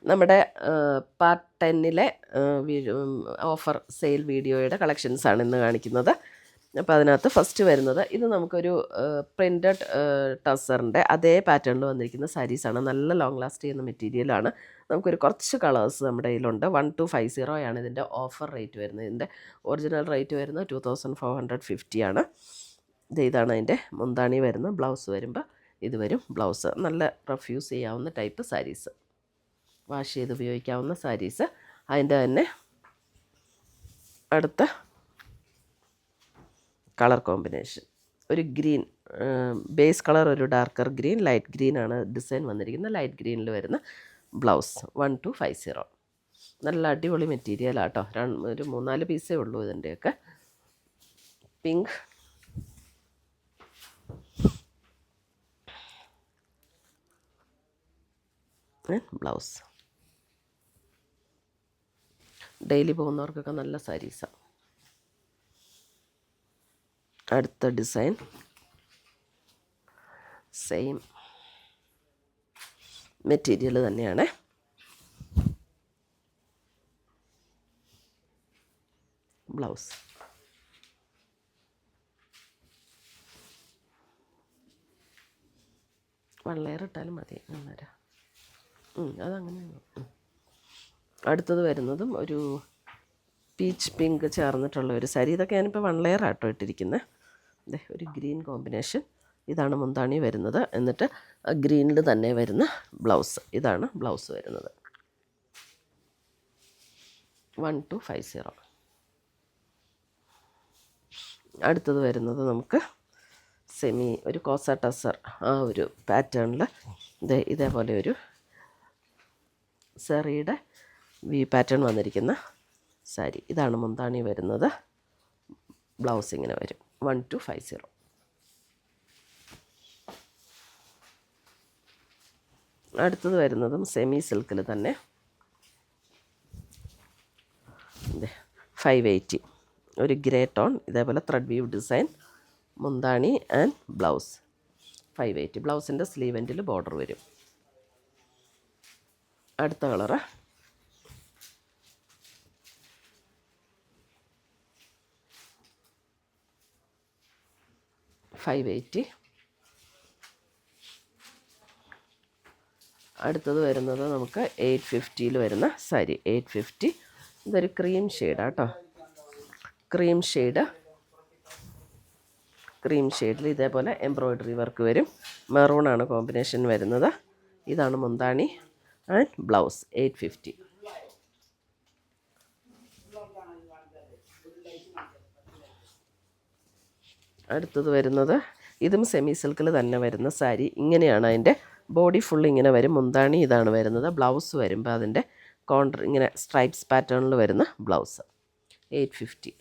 നമ്മുടെ part 10-ലെ offer sale വീഡിയോയുടെ കളക്ഷൻസാണ് ഇന്ന് കാണിക്കുന്നത്. അപ്പോൾ അതിനകത്ത് ഫസ്റ്റ് വരുന്നത് ഇത് നമുക്കൊരു പ്രിൻറ്റഡ് ടസറിൻ്റെ അതേ പാറ്റേണിൽ വന്നിരിക്കുന്ന സാരീസാണ്. നല്ല ലോങ് ലാസ്റ്റ് ചെയ്യുന്ന മെറ്റീരിയലാണ്. നമുക്കൊരു കുറച്ച് കളേഴ്സ് നമ്മുടെ കയ്യിലുണ്ട്. 1250 ആണ് ഇതിൻ്റെ ഓഫർ റേറ്റ് വരുന്നത്. ഇതിൻ്റെ ഒറിജിനൽ റേറ്റ് വരുന്നത് 2450 ആണ്. ഇതാണ് അതിൻ്റെ മുന്താണി വരുന്നത്. ബ്ലൗസ് വരുമ്പോൾ ഇത് വരും. ബ്ലൗസ് നല്ല റഫ്യൂസ് ചെയ്യാവുന്ന ടൈപ്പ് സാരീസ്, വാഷ് ചെയ്ത് ഉപയോഗിക്കാവുന്ന സാരീസ്. അതിൻ്റെ തന്നെ അടുത്ത കളർ കോമ്പിനേഷൻ ഒരു ഗ്രീൻ ബേസ് കളർ, ഒരു ഡാർക്കർ ഗ്രീൻ, ലൈറ്റ് ഗ്രീനാണ് ഡിസൈൻ വന്നിരിക്കുന്നത്. ലൈറ്റ് ഗ്രീനിൽ വരുന്ന ബ്ലൗസ് 1250. നല്ല അടിപൊളി മെറ്റീരിയലാട്ടോ. ഒരു 3-4 പീസേ ഉള്ളൂ ഇതിൻ്റെയൊക്കെ. Pink, blouse. ഡെയിലി പോകുന്നവർക്കൊക്കെ നല്ല സാരീസാണ്. അടുത്ത ഡിസൈൻ സെയിം മെറ്റീരിയൽ തന്നെയാണ്. ബ്ലൗസ് വൺ ലെയർ ഇട്ടാലും മതി. അന്നേരം അതങ്ങനെയാണ്. അടുത്തത് വരുന്നതും ഒരു പീച്ച് പിങ്ക് ചേർന്നിട്ടുള്ള ഒരു സാരി. ഇതൊക്കെ ഞാനിപ്പോൾ വൺ ലെയർ ആട്ടോ ഇട്ടിരിക്കുന്നത്. അതെ, ഒരു ഗ്രീൻ കോമ്പിനേഷൻ. ഇതാണ് മുന്താണി വരുന്നത്. എന്നിട്ട് ഗ്രീനിൽ തന്നെ വരുന്ന ബ്ലൗസ്. ഇതാണ് ബ്ലൗസ് വരുന്നത്. 1250. അടുത്തത് വരുന്നത് നമുക്ക് സെമി ഒരു കോസ ടസർ ആ ഒരു പാറ്റേണിൽ ഇതേപോലെ ഒരു സെറിയുടെ പാറ്റേൺ വന്നിരിക്കുന്ന സാരി. ഇതാണ് മുന്താണി വരുന്നത്. ബ്ലൗസ് ഇങ്ങനെ വരും. 1250. അടുത്തത് വരുന്നതും സെമി സിൽക്കിൽ തന്നെ 580. ഒരു ഗ്രേ ടോൺ, ഇതേപോലെ ത്രെഡ് വീവ് ഡിസൈൻ, മുന്താണി ആൻഡ് ബ്ലൗസ്. 580. ബ്ലൗസിൻ്റെ സ്ലീവ് എൻഡിൽ ബോർഡർ വരും. അടുത്ത കളറ് 580. അടുത്തത് വരുന്നത് നമുക്ക് 850 വരുന്ന സാരി. 850. ഇതൊരു ക്രീം ഷെയ്ഡാണ് കേട്ടോ. ക്രീം ഷെയ്ഡിൽ ഇതേപോലെ എംബ്രോയ്ഡറി വർക്ക് വരും. മെറൂണാണ് കോമ്പിനേഷൻ വരുന്നത്. ഇതാണ് മുന്താണി ആൻഡ് ബ്ലൗസ്. 850. അടുത്തത് വരുന്നത് ഇതും സെമി സിൽക്കിൽ തന്നെ വരുന്ന സാരി. ഇങ്ങനെയാണ് അതിൻ്റെ ബോഡി ഫുൾ ഇങ്ങനെ വരും. മുന്താണി ഇതാണ് വരുന്നത്. ബ്ലൗസ് വരുമ്പോൾ അതിൻ്റെ കോൺട്ര ഇങ്ങനെ സ്ട്രൈപ്സ് പാറ്റേണിൽ വരുന്ന ബ്ലൗസ്. 850.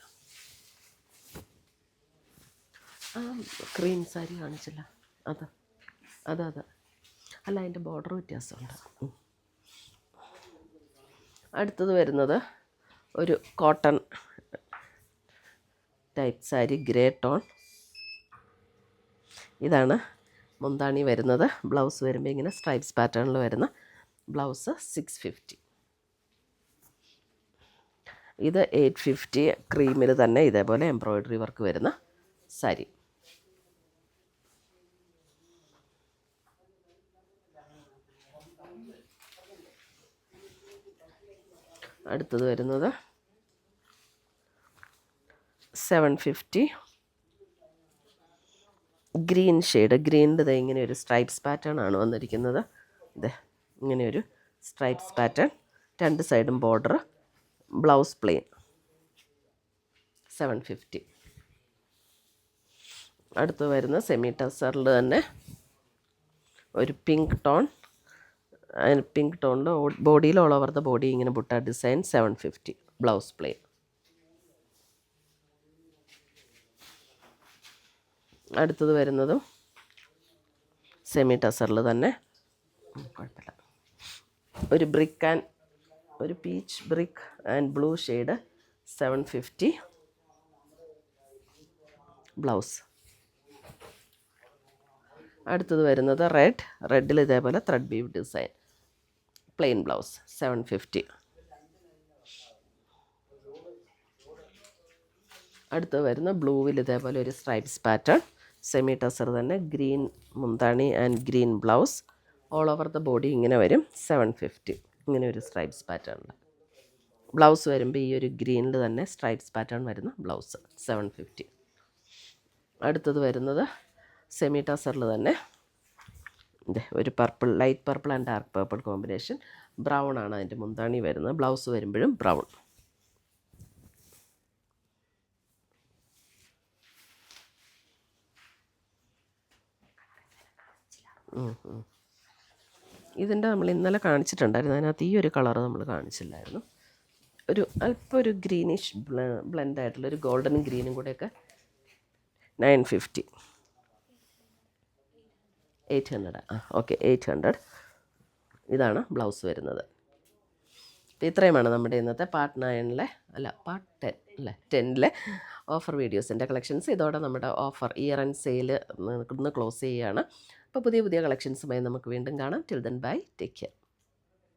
ക്രീം സാരി കാണിച്ചില്ല, അതെ അല്ല, അതിൻ്റെ ബോർഡർ വ്യത്യാസമുണ്ട്. അടുത്തത് വരുന്നത് ഒരു cotton type sari, grey tone. ഇതാണ് മുന്താണി വരുന്നത്. ബ്ലൗസ് വരുമ്പോൾ ഇങ്ങനെ സ്ട്രൈപ്സ് പാറ്റേണിൽ വരുന്ന ബ്ലൗസ്. 650. ഇത് 850. ക്രീമിൽ തന്നെ ഇതേപോലെ എംബ്രോയ്ഡറി വർക്ക് വരുന്ന സാരി. അടുത്തത് വരുന്നത് 750. Green shade. ഗ്രീനിൻ്റെ ഇങ്ങനെ ഒരു സ്ട്രൈപ്സ് പാറ്റേൺ ആണ് വന്നിരിക്കുന്നത്. ഇങ്ങനെയൊരു സ്ട്രൈപ്സ് പാറ്റേൺ, 2 സൈഡും ബോർഡർ, ബ്ലൗസ് പ്ലെയിൻ. 750. അടുത്ത് വരുന്ന സെമി ടസറിൽ തന്നെ ഒരു പിങ്ക് ടോൺ. പിങ്ക് ടോണിൽ ബോഡിയിൽ ഓൾ ഓവർ ദ ബോഡി ഇങ്ങനെ ബുട്ട ഡിസൈൻ. 750. Blouse plain. അടുത്തത് വരുന്നതും സെമി ടസറിൽ തന്നെ, കുഴപ്പമില്ല, ഒരു ബ്രിക്ക് ആൻഡ് ഒരു peach brick and blue shade. 750. Blouse. അടുത്തത് വരുന്നത് റെഡിൽ ഇതേപോലെ thread weave design. Plain blouse 750. അടുത്ത് വരുന്ന ബ്ലൂവിൽ ഇതേപോലെ ഒരു സ്ട്രൈപ്സ് പാറ്റേൺ, സെമി ടസർ തന്നെ, ഗ്രീൻ മുന്താണി and green blouse, all over the body ഇങ്ങനെ വരും. 750. ഇങ്ങനെ ഒരു സ്ട്രൈപ്സ് പാറ്റേൺ ഉണ്ട്. ബ്ലൗസ് വരുമ്പോൾ ഈ ഒരു ഗ്രീനിൽ തന്നെ സ്ട്രൈപ്സ് പാറ്റേൺ വരുന്ന ബ്ലൗസ് 750. അടുത്തത് വരുന്നത് സെമി ടസറിൽ തന്നെ ഒരു purple, light purple and dark purple combination. Brown ആണ് അതിൻ്റെ മുന്താണി വരുന്നത്. ബ്ലൗസ് വരുമ്പോഴും ബ്രൗൺ. ഇതിൻ്റെ നമ്മൾ ഇന്നലെ കാണിച്ചിട്ടുണ്ടായിരുന്നു. അതിനകത്ത് ഈ ഒരു കളർ നമ്മൾ കാണിച്ചില്ലായിരുന്നു. ഒരു അല്പം ഒരു ഗ്രീനിഷ് ബ്ലെൻഡ് ആയിട്ടുള്ള ഒരു ഗോൾഡനും ഗ്രീനും കൂടെയൊക്കെ 950. 800. ഓക്കെ, 800. ഇതാണ് ബ്ലൗസ് വരുന്നത്. അപ്പോൾ ഇത്രയുമാണ് നമ്മുടെ ഇന്നത്തെ പാർട്ട് 9-ലെ പാർട്ട് 10 അല്ലേ 10-ലെ ഓഫർ വീഡിയോസിൻ്റെ കളക്ഷൻസ്. ഇതോടെ നമ്മുടെ ഓഫർ ഇയർ ആൻഡ് സെയിൽ ഒന്ന് ക്ലോസ് ചെയ്യുകയാണ്. അപ്പോൾ പുതിയ കളക്ഷൻസുമായി നമുക്ക് വീണ്ടും കാണാം. Till then bye, take care.